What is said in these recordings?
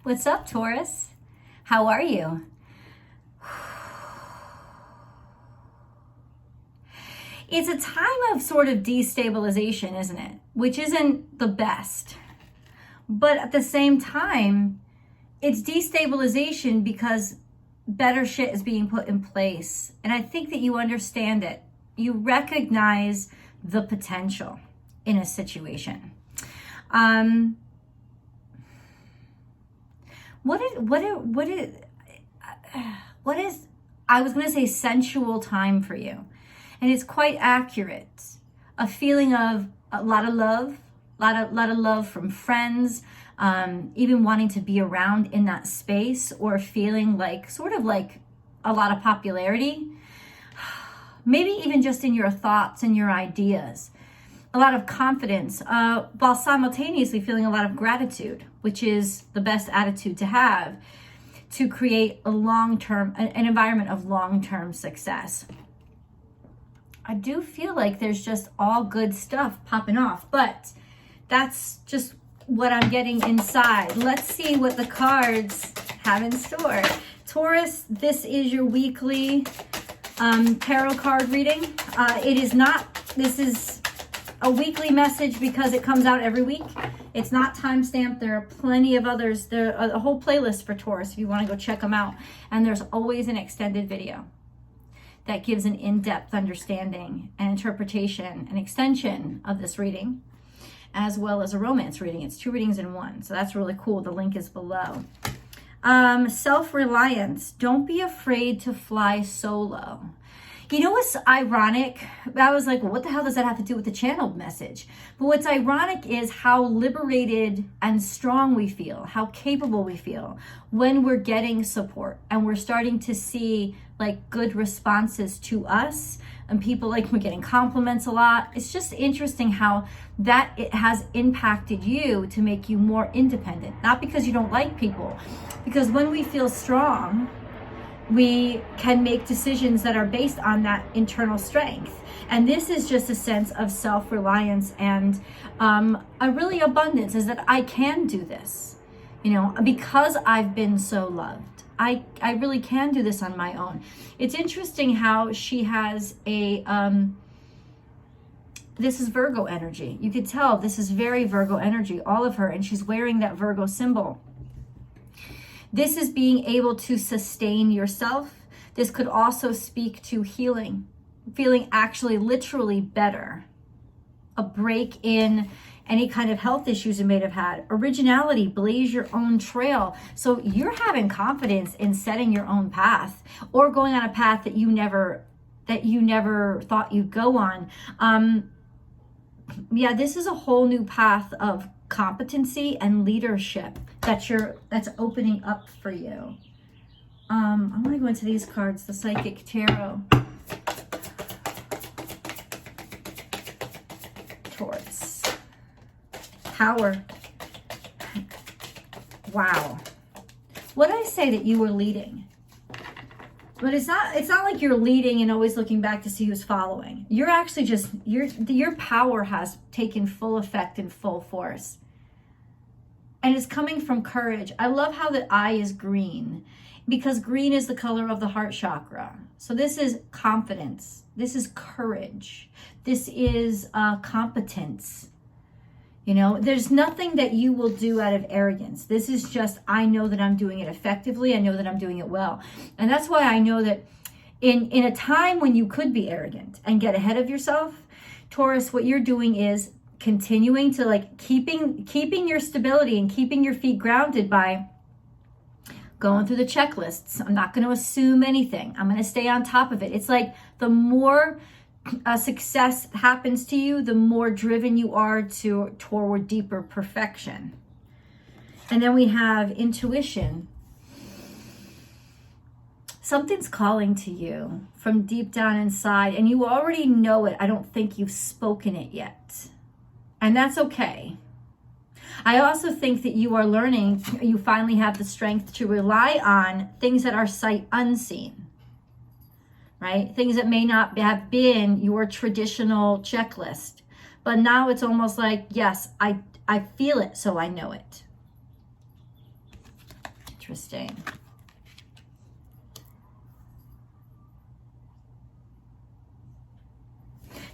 What's up, Taurus? How are you? It's a time of sort of destabilization, isn't it? Which isn't the best. But at the same time, it's destabilization because better shit is being put in place. And I think that you understand it. You recognize the potential in a situation. What is I was going to say sensual time for you, and it's quite accurate. A feeling of a lot of love, lot of love from friends, even wanting to be around in that space, or feeling like sort of like a lot of popularity, maybe even just in your thoughts and your ideas. A lot of confidence, while simultaneously feeling a lot of gratitude, which is the best attitude to have to create a long-term, an environment of long-term success. I do feel like there's just all good stuff popping off, but that's just what I'm getting inside. Let's see what the cards have in store. Taurus, this is your weekly tarot card reading. This is a weekly message because it comes out every week. It's not time-stamped. There are plenty of others. There are a whole playlist for Taurus if you want to go check them out. And there's always an extended video that gives an in-depth understanding and interpretation and extension of this reading, as well as a romance reading. It's 2 readings in 1. So that's really cool. The link is below. Self-reliance. Don't be afraid to fly solo. You know what's ironic? I was like, well, what the hell does that have to do with the channeled message? But what's ironic is how liberated and strong we feel, how capable we feel when we're getting support and we're starting to see like good responses to us, and people like we're getting compliments a lot. It's just interesting how that it has impacted you to make you more independent. Not because you don't like people, because when we feel strong, we can make decisions that are based on that internal strength. And this is just a sense of self-reliance and a really abundance, is that I can do this, you know, because I've been so loved. I really can do this on my own. It's interesting how she has a, this is Virgo energy. You could tell this is very Virgo energy, all of her, and she's wearing that Virgo symbol. This is being able to sustain yourself. This could also speak to healing, feeling actually literally better. A break in any kind of health issues you may have had. Originality, blaze your own trail. So you're having confidence in setting your own path or going on a path that you never thought you'd go on. Yeah, this is a whole new path of competency and leadership that's opening up for you. I'm going to go into these cards, the Psychic Tarot. Taurus. Power. Wow. What did I say that you were leading? But it's not like you're leading and always looking back to see who's following. You're actually just, your power has taken full effect and full force. And it's coming from courage. I love how the eye is green, because green is the color of the heart chakra. So this is confidence. This is courage. This is competence. You know, there's nothing that you will do out of arrogance. This is just, I know that I'm doing it effectively. I know that I'm doing it well. And that's why I know that in a time when you could be arrogant and get ahead of yourself, Taurus, what you're doing is continuing to like keeping your stability and keeping your feet grounded by going through the checklists. I'm not going to assume anything. I'm going to stay on top of it. It's like the more success happens to you, the more driven you are toward deeper perfection. And then we have intuition. Something's calling to you from deep down inside, and you already know it. I don't think you've spoken it yet. And that's okay. I also think that you are learning, you finally have the strength to rely on things that are sight unseen. Right? Things that may not have been your traditional checklist. But now it's almost like, yes, I feel it, so I know it. Interesting.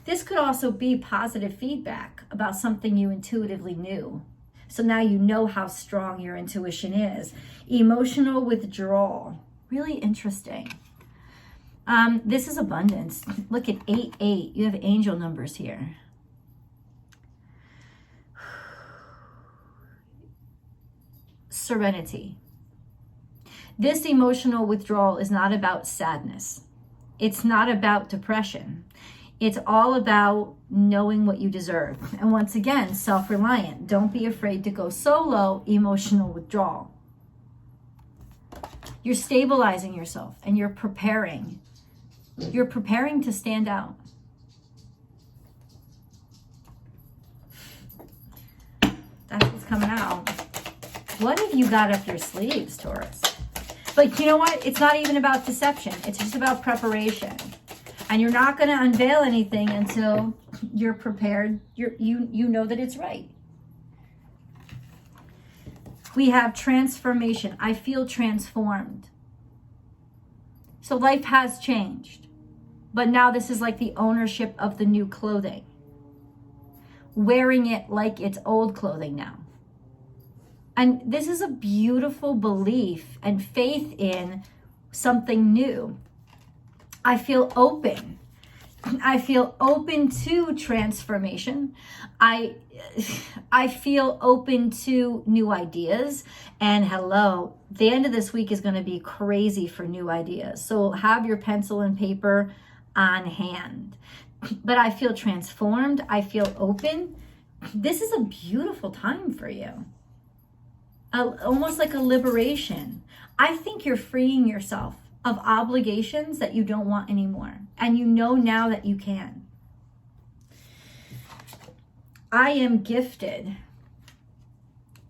This could also be positive feedback about something you intuitively knew. So now you know how strong your intuition is. Emotional withdrawal. Really interesting. This is abundance. Look at 8-8. You have angel numbers here. Serenity. This emotional withdrawal is not about sadness. It's not about depression. It's all about knowing what you deserve. And once again, self-reliant. Don't be afraid to go solo, emotional withdrawal. You're stabilizing yourself and you're preparing. You're preparing to stand out. That's what's coming out. What have you got up your sleeves, Taurus? But you know what? It's not even about deception. It's just about preparation. And you're not going to unveil anything until you're prepared. You know that it's right. We have transformation. I feel transformed. So life has changed. But now this is like the ownership of the new clothing. Wearing it like it's old clothing now. And this is a beautiful belief and faith in something new. I feel open. I feel open to transformation. I feel open to new ideas. And hello, the end of this week is going to be crazy for new ideas. So have your pencil and paper on hand. But I feel transformed. I feel open. This is a beautiful time for you. Almost like a liberation. I think you're freeing yourself of obligations that you don't want anymore. And you know now that you can. I am gifted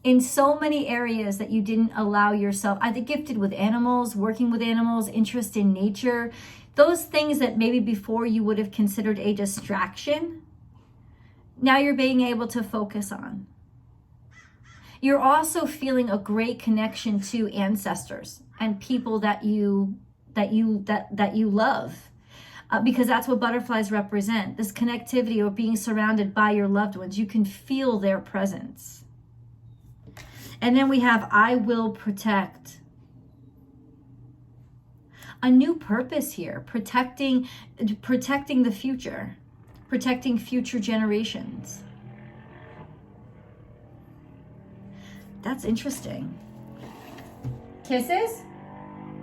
in so many areas that you didn't allow yourself. I think gifted with animals, working with animals, interest in nature. Those things that maybe before you would have considered a distraction, now you're being able to focus on. You're also feeling a great connection to ancestors and people that you love, because that's what butterflies represent. This connectivity or being surrounded by your loved ones. You can feel their presence. And then we have I will protect. A new purpose here, protecting the future, protecting future generations. That's interesting. Kisses?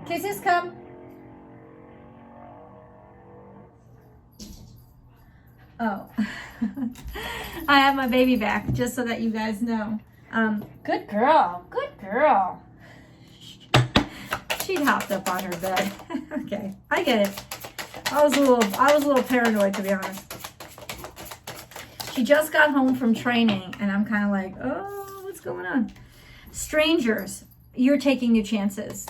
Kisses, come. Oh, I have my baby back, just so that you guys know. Good girl, good girl. She hopped up on her bed. Okay, I get it. I was a little paranoid, to be honest. She just got home from training, and I'm kind of like, oh, what's going on? Strangers, you're taking new chances.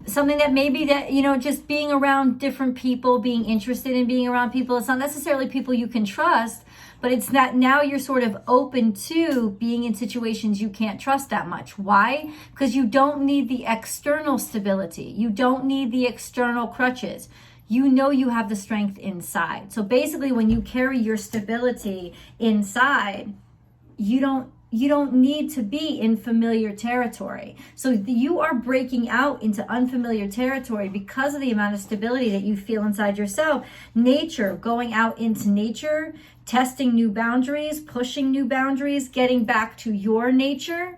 Something that maybe that, just being around different people, being interested in being around people. It's not necessarily people you can trust, but it's that now you're sort of open to being in situations you can't trust that much. Why? Because you don't need the external stability. You don't need the external crutches. You know you have the strength inside. So basically when you carry your stability inside, you don't need to be in familiar territory. So you are breaking out into unfamiliar territory because of the amount of stability that you feel inside yourself. Nature, going out into nature, testing new boundaries, pushing new boundaries, getting back to your nature.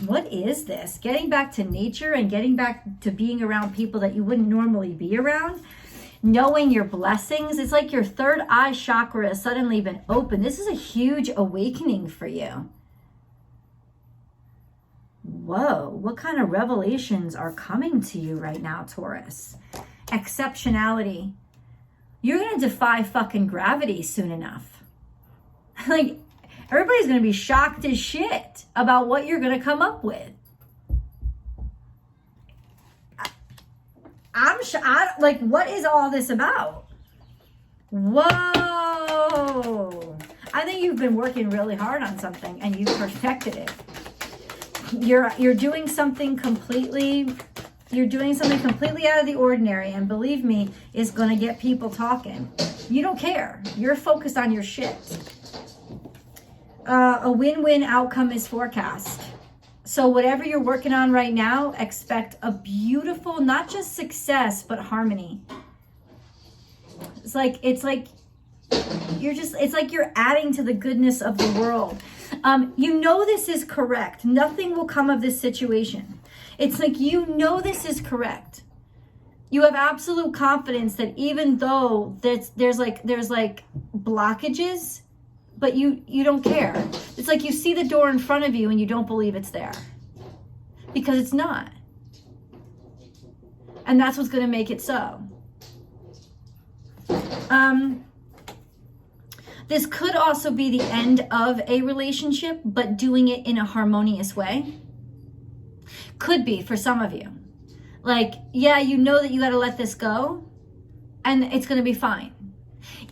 What is this? Getting back to nature and getting back to being around people that you wouldn't normally be around. Knowing your blessings. It's like your third eye chakra has suddenly been open. This is a huge awakening for you. Whoa, what kind of revelations are coming to you right now, Taurus? Exceptionality. You're going to defy fucking gravity soon enough. Like, everybody's going to be shocked as shit about what you're going to come up with. Like, what is all this about? Whoa. I think you've been working really hard on something and you've perfected it. You're doing something completely, out of the ordinary, and believe me, it's going to get people talking. You don't care. You're focused on your shit. A win-win outcome is forecast. So whatever you're working on right now, expect a beautiful, not just success, but harmony. It's like you're adding to the goodness of the world. You know this is correct. Nothing will come of this situation. It's like you know this is correct. You have absolute confidence that even though there's blockages, but you don't care. It's like you see the door in front of you and you don't believe it's there. Because it's not. And that's what's going to make it so. This could also be the end of a relationship, but doing it in a harmonious way. Could be for some of you. Like, yeah, you know that you got to let this go, and it's going to be fine.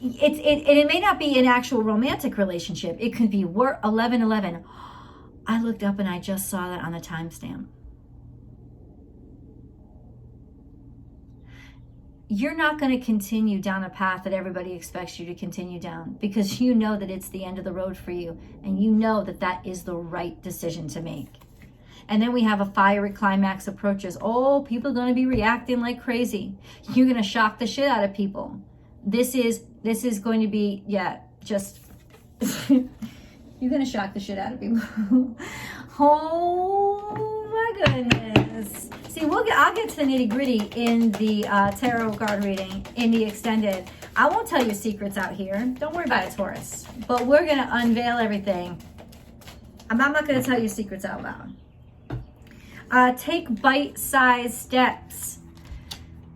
It may not be an actual romantic relationship. It could be 11/11. I looked up and I just saw that on the timestamp. You're not going to continue down a path that everybody expects you to continue down, because you know that it's the end of the road for you, and you know that that is the right decision to make. And then we have a fiery climax approaches. Oh, people are going to be reacting like crazy. You're going to shock the shit out of people. This is going to be, just you're going to shock the shit out of people. Oh my goodness. See, I'll get to the nitty gritty in the tarot card reading, in the extended. I won't tell you secrets out here. Don't worry about it, Taurus. But we're going to unveil everything. I'm not going to tell you secrets out loud. Take bite-sized steps.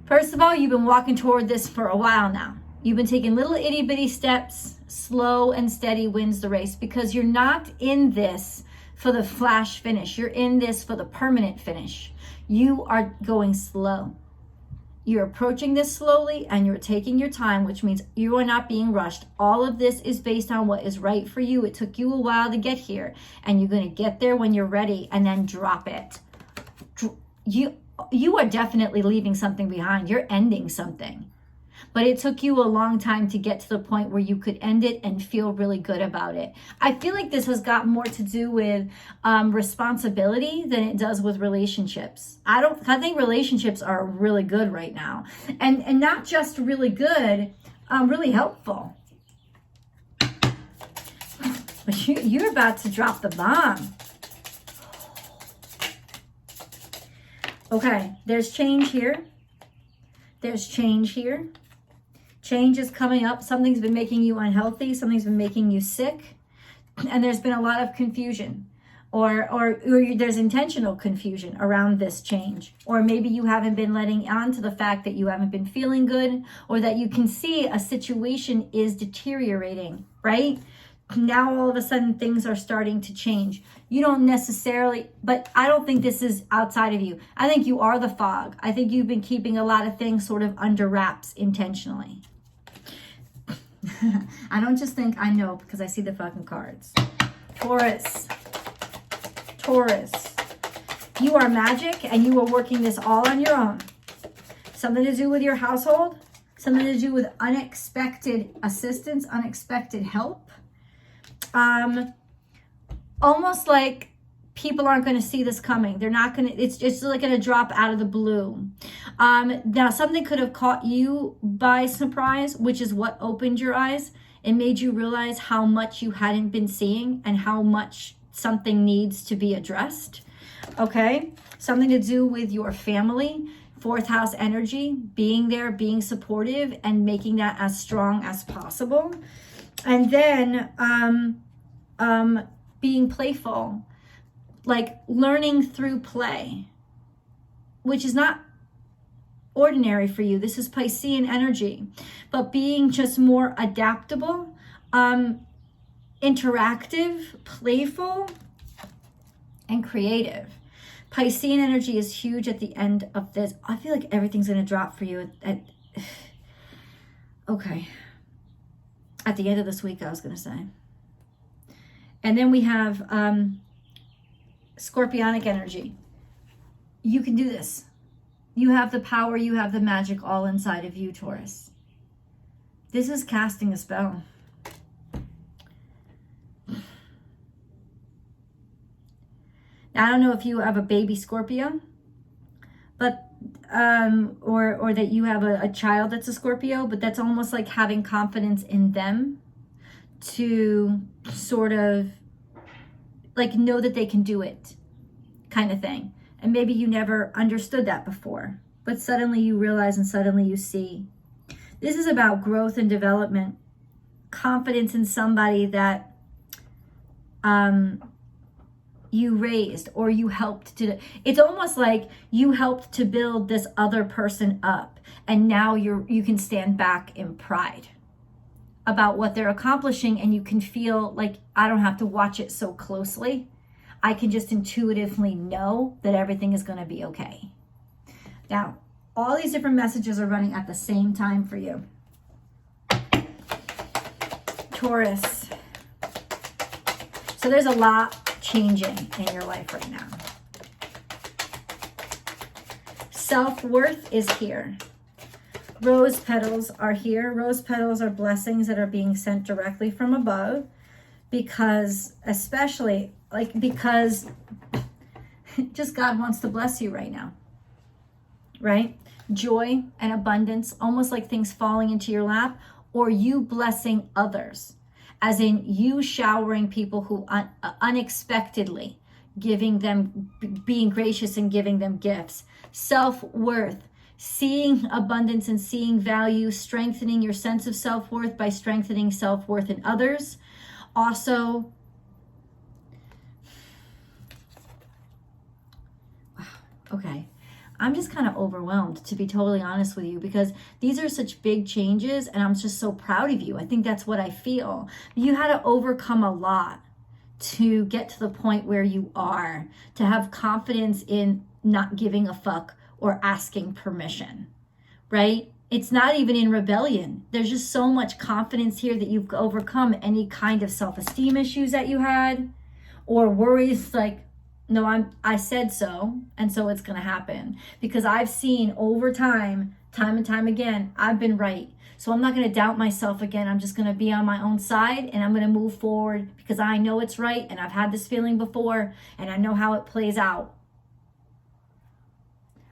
First of all, you've been walking toward this for a while now. You've been taking little itty-bitty steps. Slow and steady wins the race, because you're not in this for the flash finish. You're in this for the permanent finish. You are going slow. You're approaching this slowly, and you're taking your time, which means you are not being rushed. All of this is based on what is right for you. It took you a while to get here, and you're going to get there when you're ready, and then drop it. You are definitely leaving something behind. You're ending something. But it took you a long time to get to the point where you could end it and feel really good about it. I feel like this has got more to do with responsibility than it does with relationships. I think relationships are really good right now. And not just really good, really helpful. But you're about to drop the bomb. Okay, there's change here. There's change here. Change is coming up. Something's been making you unhealthy. Something's been making you sick. And there's been a lot of confusion. Or there's intentional confusion around this change. Or maybe you haven't been letting on to the fact that you haven't been feeling good, or that you can see a situation is deteriorating, right? Now all of a sudden things are starting to change. You don't necessarily, but I don't think this is outside of you. I think you are the fog. I think you've been keeping a lot of things sort of under wraps intentionally. I don't just think I know because I see the fucking cards. Taurus. You are magic, and you are working this all on your own. Something to do with your household. Something to do with unexpected assistance, unexpected help. Almost like people aren't going to see this coming. They're not going to, it's just like going to drop out of the blue. Now something could have caught you by surprise, which is what opened your eyes and made you realize how much you hadn't been seeing and how much something needs to be addressed. Okay. Something to do with your family, fourth house energy, being there, being supportive, and making that as strong as possible. And then, being playful, like learning through play, which is not ordinary for you. This is Piscean energy, but being just more adaptable, interactive, playful, and creative. Piscean energy is huge at the end of this. I feel like everything's going to drop for you okay. At the end of this week, I was going to say. And then we have Scorpionic energy. You can do this. You have the power, you have the magic all inside of you, Taurus. This is casting a spell. Now, I don't know if you have a baby Scorpio, but or that you have a child that's a Scorpio, but that's almost like having confidence in them to sort of like know that they can do it, kind of thing. And maybe you never understood that before, but suddenly you realize and suddenly you see. This is about growth and development, confidence in somebody that you raised or you helped to. It's almost like you helped to build this other person up, and now you can stand back in pride about what they're accomplishing, and you can feel like, I don't have to watch it so closely. I can just intuitively know that everything is going to be okay. Now, all these different messages are running at the same time for you. Taurus. So there's a lot changing in your life right now. Self-worth is here. Rose petals are here. Rose petals are blessings that are being sent directly from above, because especially because just God wants to bless you right now, right? Joy and abundance, almost like things falling into your lap, or you blessing others, as in you showering people who unexpectedly giving them, being gracious and giving them gifts. Self-worth, seeing abundance and seeing value, strengthening your sense of self-worth by strengthening self-worth in others. Also, wow, okay. I'm just kind of overwhelmed, to be totally honest with you, because these are such big changes and I'm just so proud of you. I think that's what I feel. You had to overcome a lot to get to the point where you are, to have confidence in not giving a fuck or asking permission, right? It's not even in rebellion. There's just so much confidence here that you've overcome any kind of self-esteem issues that you had, or worries like, no, I said so, and so it's gonna happen. Because I've seen over time and time again, I've been right. So I'm not gonna doubt myself again. I'm just gonna be on my own side, and I'm gonna move forward because I know it's right, and I've had this feeling before, and I know how it plays out.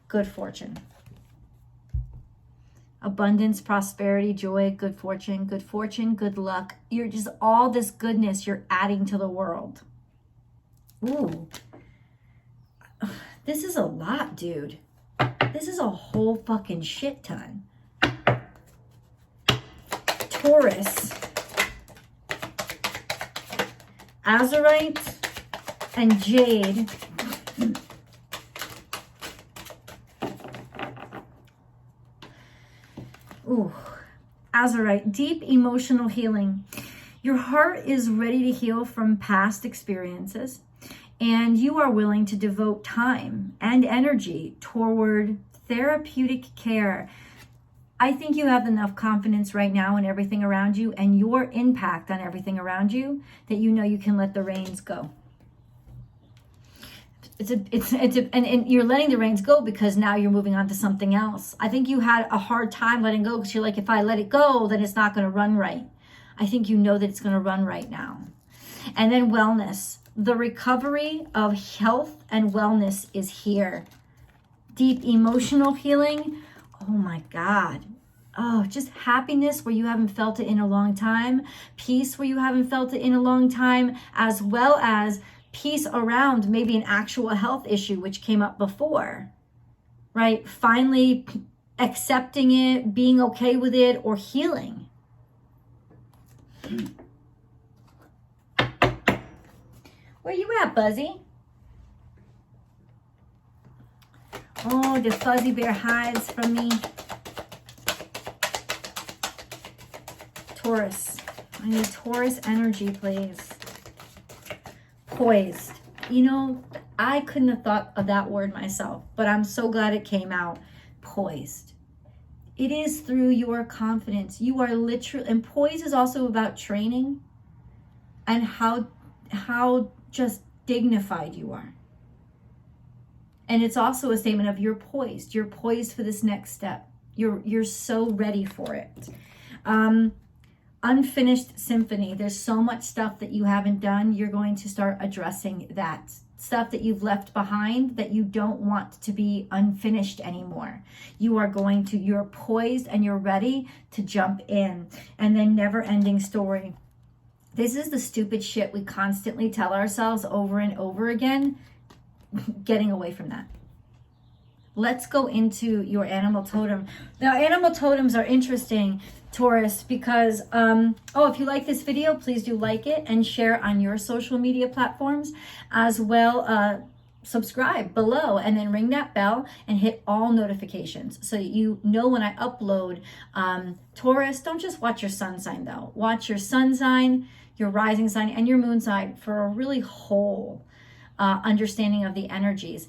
Good fortune. Abundance, prosperity, joy, good fortune, good luck. You're just, all this goodness you're adding to the world. Ooh. This is a lot, dude. This is a whole fucking shit ton. Taurus, Azurite, and Jade. Ooh, Azurite, deep emotional healing. Your heart is ready to heal from past experiences, and you are willing to devote time and energy toward therapeutic care. I think you have enough confidence right now in everything around you and your impact on everything around you that you know you can let the reins go. And you're letting the reins go because now you're moving on to something else. I think you had a hard time letting go because you're like, if I let it go, then it's not going to run right. I think you know that it's going to run right now. And then wellness. The recovery of health and wellness is here. Deep emotional healing. Oh my God. Oh, just happiness where you haven't felt it in a long time. Peace where you haven't felt it in a long time, as well as peace around maybe an actual health issue which came up before, right? Finally accepting it, being okay with it, or healing. Where you at, Buzzy? Oh, the fuzzy bear hides from me. Taurus. I need Taurus energy, please. Poised. You know, I couldn't have thought of that word myself, but I'm so glad it came out. Poised. It is through your confidence. You are literally, and poise is also about training and how just dignified you are. And it's also a statement of you're poised. You're poised for this next step. You're so ready for it. Unfinished symphony. There's so much stuff that you haven't done. You're going to start addressing that stuff that you've left behind that you don't want to be unfinished anymore. You're poised and you're ready to jump in. And then never ending story. This is the stupid shit we constantly tell ourselves over and over again. Getting away from that. Let's go into your animal totem. Now, animal totems are interesting, Taurus, because, if you like this video, please do like it and share on your social media platforms as well. Subscribe below and then ring that bell and hit all notifications so that you know when I upload. Taurus, don't just watch your sun sign though. Watch your sun sign, your rising sign, and your moon sign for a really whole understanding of the energies.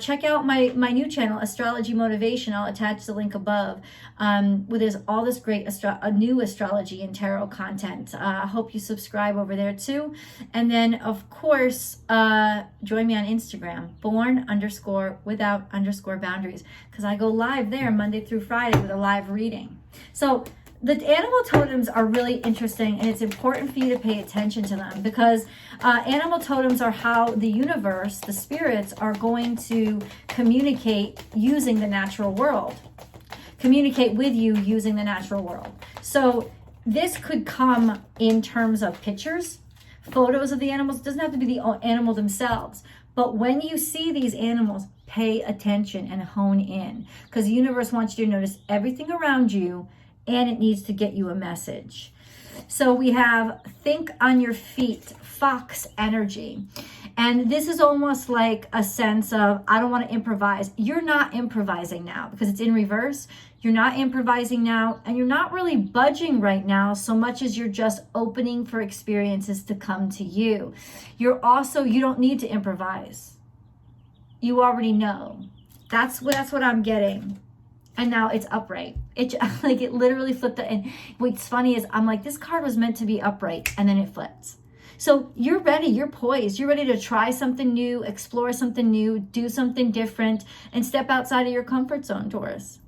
Check out my new channel, Astrology Motivation. I'll attach the link above, where there's all this great new astrology and tarot content. I hope you subscribe over there too. And then, of course, join me on Instagram, born_without_boundaries, because I go live there Monday through Friday with a live reading. So the animal totems are really interesting, and it's important for you to pay attention to them because animal totems are how the universe, the spirits, are going to communicate using the natural world. Communicate with you using the natural world. So this could come in terms of pictures, photos of the animals. It doesn't have to be the animal themselves. But when you see these animals, pay attention and hone in because the universe wants you to notice everything around you, and it needs to get you a message. So we have think on your feet, fox energy. And this is almost like a sense of, I don't want to improvise. You're not improvising now because it's in reverse. You're not improvising now, and you're not really budging right now so much as you're just opening for experiences to come to you. You don't need to improvise. You already know. That's what I'm getting. And now it's upright. It literally flipped. And what's funny is I'm like, this card was meant to be upright, and then it flips. So you're ready, you're poised. You're ready to try something new, explore something new, do something different, and step outside of your comfort zone, Taurus.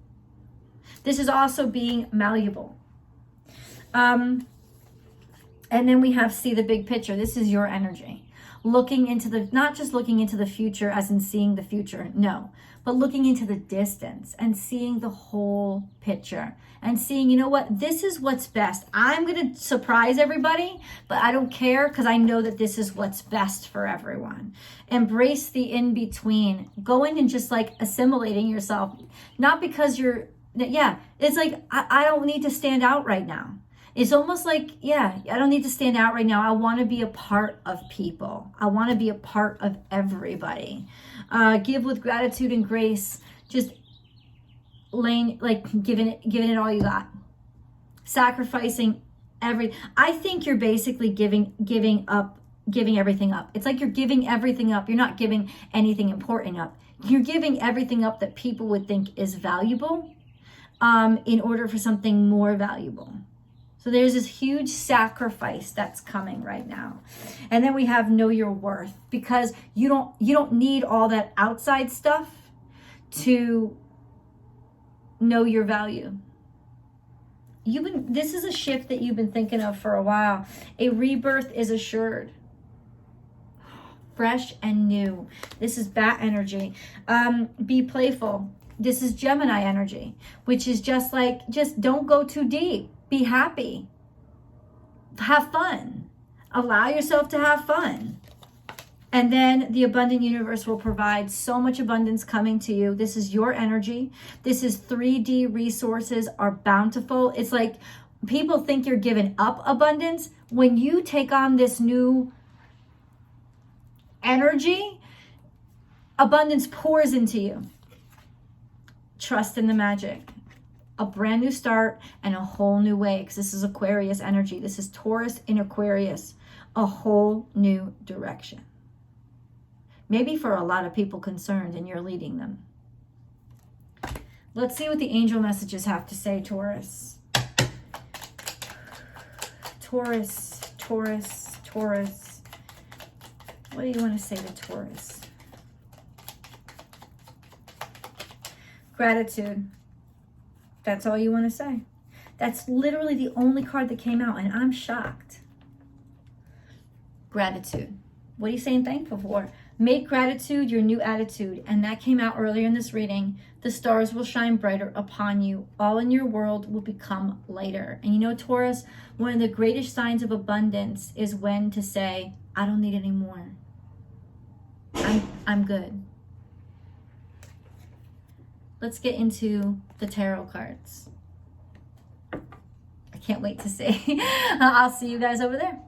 This is also being malleable. And then we have see the big picture. This is your energy. Looking into not just looking into the future as in seeing the future, no, but looking into the distance and seeing the whole picture and seeing, you know what, this is what's best. I'm going to surprise everybody, but I don't care because I know that this is what's best for everyone. Embrace the in-between. Going and just like assimilating yourself, not because it's like, I don't need to stand out right now. It's almost like, I don't need to stand out right now. I want to be a part of people. I want to be a part of everybody. Give with gratitude and grace. Just giving it all you got. Sacrificing I think you're basically giving everything up. It's like you're giving everything up. You're not giving anything important up. You're giving everything up that people would think is valuable in order for something more valuable. So there's this huge sacrifice that's coming right now. And then we have know your worth, because you don't need all that outside stuff to know your value. This is a shift that you've been thinking of for a while. A rebirth is assured. Fresh and new. This is bat energy. Be playful. This is Gemini energy, which is just don't go too deep. Be happy. Have fun. Allow yourself to have fun. And then the abundant universe will provide so much abundance coming to you. This is your energy. This is 3D resources are bountiful. It's like people think you're giving up abundance. When you take on this new energy, abundance pours into you. Trust in the magic. A brand new start and a whole new way, because this is Aquarius energy. This is Taurus in Aquarius. A whole new direction. Maybe for a lot of people concerned, and you're leading them. Let's see what the angel messages have to say, Taurus. Taurus, Taurus, Taurus. What do you want to say to Taurus? Gratitude. That's all you want to say. That's literally the only card that came out, and I'm shocked. Gratitude. What are you saying thankful for? Make gratitude your new attitude. And that came out earlier in this reading. The stars will shine brighter upon you. All in your world will become lighter. And you know, Taurus, one of the greatest signs of abundance is when to say, I don't need any more. I'm good. Let's get into the tarot cards. I can't wait to see. I'll see you guys over there.